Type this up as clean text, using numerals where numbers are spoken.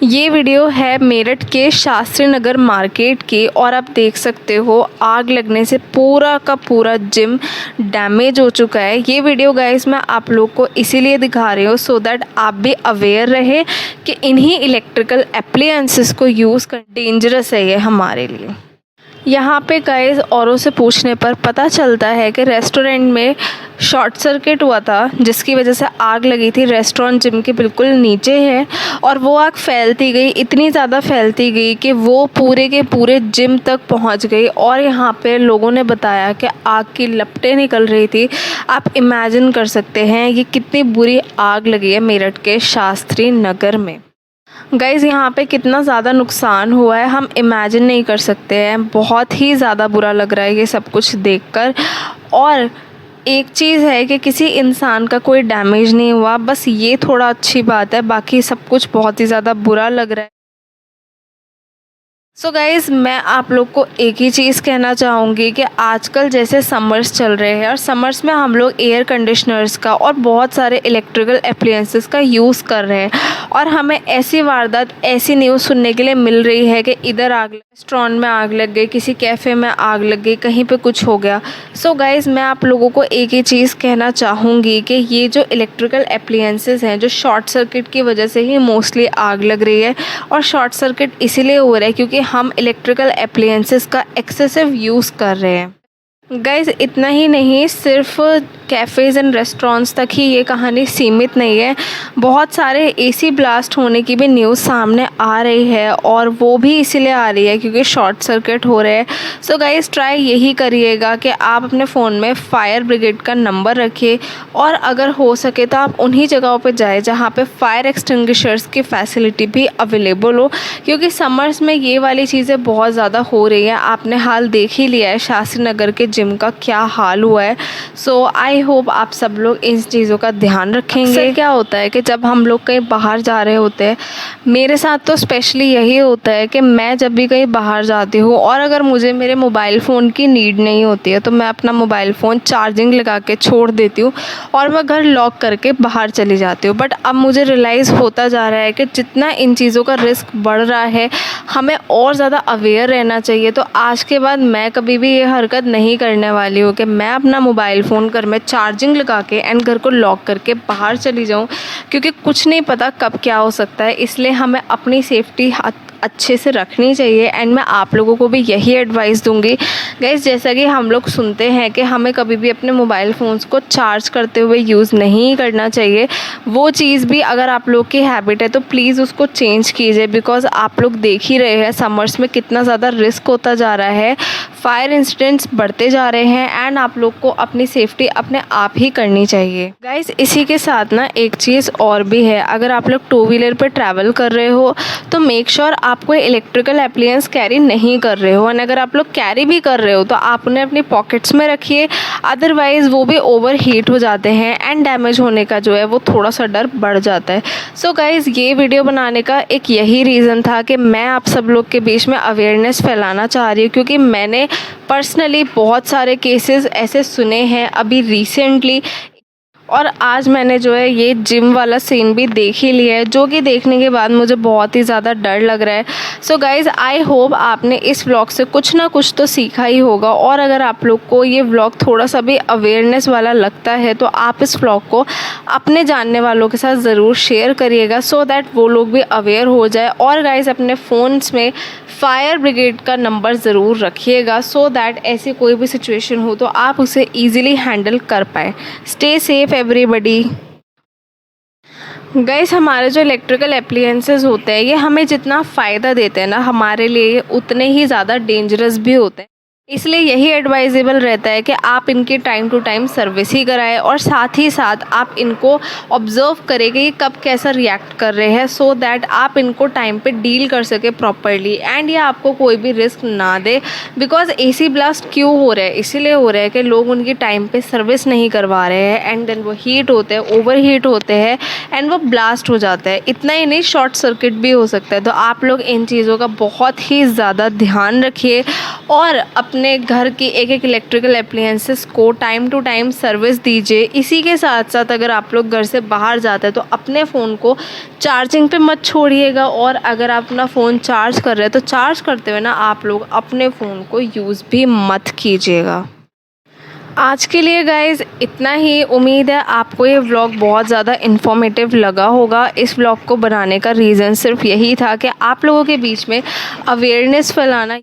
ये वीडियो है मेरठ के शास्त्री नगर मार्केट की और आप देख सकते हो आग लगने से पूरा का पूरा जिम डैमेज हो चुका है। ये वीडियो गाइस मैं आप लोग को इसीलिए दिखा रही हूँ सो दैट आप भी अवेयर रहे कि इन्हीं इलेक्ट्रिकल एप्लायंसेस को यूज़ कर डेंजरस है ये हमारे लिए। यहाँ पे गाइस औरों से पूछने पर पता चलता है कि रेस्टोरेंट में शॉर्ट सर्किट हुआ था जिसकी वजह से आग लगी थी। रेस्टोरेंट जिम के बिल्कुल नीचे है और वो आग फैलती गई, इतनी ज़्यादा फैलती गई कि वो पूरे के पूरे जिम तक पहुंच गई और यहाँ पे लोगों ने बताया कि आग की लपटें निकल रही थी। आप इमेजिन कर सकते हैं ये कितनी बुरी आग लगी है मेरठ के शास्त्री नगर में। गाइज़ यहाँ पे कितना ज़्यादा नुकसान हुआ है हम इमेजिन नहीं कर सकते हैं। बहुत ही ज़्यादा बुरा लग रहा है ये सब कुछ देखकर। और एक चीज़ है कि किसी इंसान का कोई डैमेज नहीं हुआ, बस ये थोड़ा अच्छी बात है, बाकी सब कुछ बहुत ही ज़्यादा बुरा लग रहा है। सो गाइज़ मैं आप लोग को एक ही चीज़ कहना चाहूँगी कि आजकल जैसे समर्स चल रहे हैं और समर्स में हम लोग एयर कंडीशनर्स का और बहुत सारे इलेक्ट्रिकल एप्लायंसेस का यूज़ कर रहे हैं और हमें ऐसी वारदात, ऐसी न्यूज़ सुनने के लिए मिल रही है कि इधर आग, रेस्टोरेंट में आग लग गई, किसी कैफ़े में आग लग गई, कहीं पे कुछ हो गया। सो गाइज़ मैं आप लोगों को एक ही चीज़ कहना चाहूँगी कि ये जो इलेक्ट्रिकल एप्लायंसेस हैं जो शॉर्ट सर्किट की वजह से ही मोस्टली आग लग रही है और शॉर्ट सर्किट इसीलिए हो रहा है क्योंकि हम इलेक्ट्रिकल एप्लायंसेस का एक्सेसिव यूज़ कर रहे हैं। गाइज़ इतना ही नहीं, सिर्फ कैफ़ेज़ एंड रेस्टोरेंट्स तक ही ये कहानी सीमित नहीं है। बहुत सारे एसी ब्लास्ट होने की भी न्यूज़ सामने आ रही है और वो भी इसीलिए आ रही है क्योंकि शॉर्ट सर्किट हो रहे हैं। सो गाइज़ ट्राई यही करिएगा कि आप अपने फ़ोन में फायर ब्रिगेड का नंबर रखिए और अगर हो सके तो आप उन्हीं जगहों पे जाए जहाँ पे फायर एक्सटिंग्विशर्स की फैसिलिटी भी अवेलेबल हो, क्योंकि समर्स में ये वाली चीज़ें बहुत ज़्यादा हो रही हैं। आपने हाल देख ही लिया है शास्त्री नगर के जिम का क्या हाल हुआ है। सो आई होप आप सब लोग इन चीज़ों का ध्यान रखेंगे। क्या होता है कि जब हम लोग कहीं बाहर जा रहे होते हैं, मेरे साथ तो स्पेशली यही होता है कि मैं जब भी कहीं बाहर जाती हूँ और अगर मुझे मेरे मोबाइल फ़ोन की नीड नहीं होती है तो मैं अपना मोबाइल फ़ोन चार्जिंग लगा के छोड़ देती हूँ और मैं घर लॉक करके बाहर चली जाती हूँ। बट अब मुझे रियलाइज़ होता जा रहा है कि जितना इन चीज़ों का रिस्क बढ़ रहा है हमें और ज़्यादा अवेयर रहना चाहिए। तो आज के बाद मैं कभी भी ये हरकत नहीं करने वाली हूँ कि मैं अपना मोबाइल फ़ोन घर में चार्जिंग लगा के एंड घर को लॉक करके बाहर चली जाऊँ, क्योंकि कुछ नहीं पता कब क्या हो सकता है। इसलिए हमें अपनी सेफ्टी अच्छे से रखनी चाहिए एंड मैं आप लोगों को भी यही एडवाइस दूंगी। गाइस जैसा कि हम लोग सुनते हैं कि हमें कभी भी अपने मोबाइल फ़ोन्स को चार्ज करते हुए यूज़ नहीं करना चाहिए। वो चीज़ भी अगर आप लोग की हैबिट है तो प्लीज़ उसको चेंज कीजिए, बिकॉज़ आप लोग देख ही रहे हैं समर्स में कितना ज़्यादा रिस्क होता जा रहा है, फायर इंसिडेंट्स बढ़ते जा रहे हैं एंड आप लोग को अपनी सेफ्टी अपने आप ही करनी चाहिए। गाइस इसी के साथ ना एक चीज़ और भी है, अगर आप लोग टू व्हीलर पर ट्रैवल कर रहे हो तो मेक श्योर आप कोई इलेक्ट्रिकल एप्लायंस कैरी नहीं कर रहे हो एंड अगर आप लोग कैरी भी कर रहे हो तो आप उन्हें अपनी पॉकेट्स में रखिए, अदरवाइज़ वो भी ओवर हीट हो जाते हैं एंड डैमेज होने का जो है वो थोड़ा सा डर बढ़ जाता है। सो गाइज़ ये वीडियो बनाने का एक यही रीज़न था कि मैं आप सब लोग के बीच में अवेयरनेस फैलाना चाह रही हूँ, क्योंकि मैंने पर्सनली बहुत सारे केसेस ऐसे सुने हैं अभी रिसेंटली और आज मैंने जो है ये जिम वाला सीन भी देख ही लिया है, जो कि देखने के बाद मुझे बहुत ही ज़्यादा डर लग रहा है। सो गाइज़ आई होप आपने इस व्लॉग से कुछ ना कुछ तो सीखा ही होगा और अगर आप लोग को ये व्लॉग थोड़ा सा भी अवेयरनेस वाला लगता है तो आप इस व्लॉग को अपने जानने वालों के साथ ज़रूर शेयर करिएगा सो दैट वो लोग भी अवेयर हो जाए। और गाइज़ अपने फ़ोन्स में फायर ब्रिगेड का नंबर ज़रूर रखिएगा सो दैट ऐसी कोई भी सिचुएशन हो तो आप उसे ईज़िली हैंडल कर पाएँ। Stay safe everybody. गाइस हमारे जो इलेक्ट्रिकल एप्लायंसेस होते हैं ये हमें जितना फ़ायदा देते हैं ना हमारे लिए उतने ही ज़्यादा डेंजरस भी होते हैं। इसलिए यही एडवाइजेबल रहता है कि आप इनकी टाइम टू टाइम सर्विस ही कराएं और साथ ही साथ आप इनको ऑब्ज़र्व करें कि ये कब कैसा रिएक्ट कर रहे हैं सो दैट आप इनको टाइम पे डील कर सके प्रॉपरली एंड ये आपको कोई भी रिस्क ना दे। बिकॉज एसी ब्लास्ट क्यों हो रहा है, इसीलिए हो रहा है कि लोग उनकी टाइम पे सर्विस नहीं करवा रहे हैं एंड देन वो हीट होते हैं, ओवर हीट होते हैं एंड वो ब्लास्ट हो जाता है। इतना ही नहीं, शॉर्ट सर्किट भी हो सकता है। तो आप लोग इन चीज़ों का बहुत ही ज़्यादा ध्यान रखिए और अपने अपने घर की एक एक इलेक्ट्रिकल अप्लायंसेस को टाइम टू टाइम सर्विस दीजिए। इसी के साथ साथ अगर आप लोग घर से बाहर जाते हैं तो अपने फ़ोन को चार्जिंग पे मत छोड़िएगा, और अगर आप अपना फ़ोन चार्ज कर रहे हैं तो चार्ज करते हुए ना आप लोग अपने फ़ोन को यूज़ भी मत कीजिएगा। आज के लिए गाइज़ इतना ही। उम्मीद है आपको ये व्लॉग बहुत ज़्यादा इन्फॉर्मेटिव लगा होगा। इस व्लॉग को बनाने का रीज़न सिर्फ यही था कि आप लोगों के बीच में अवेयरनेस फैलाना।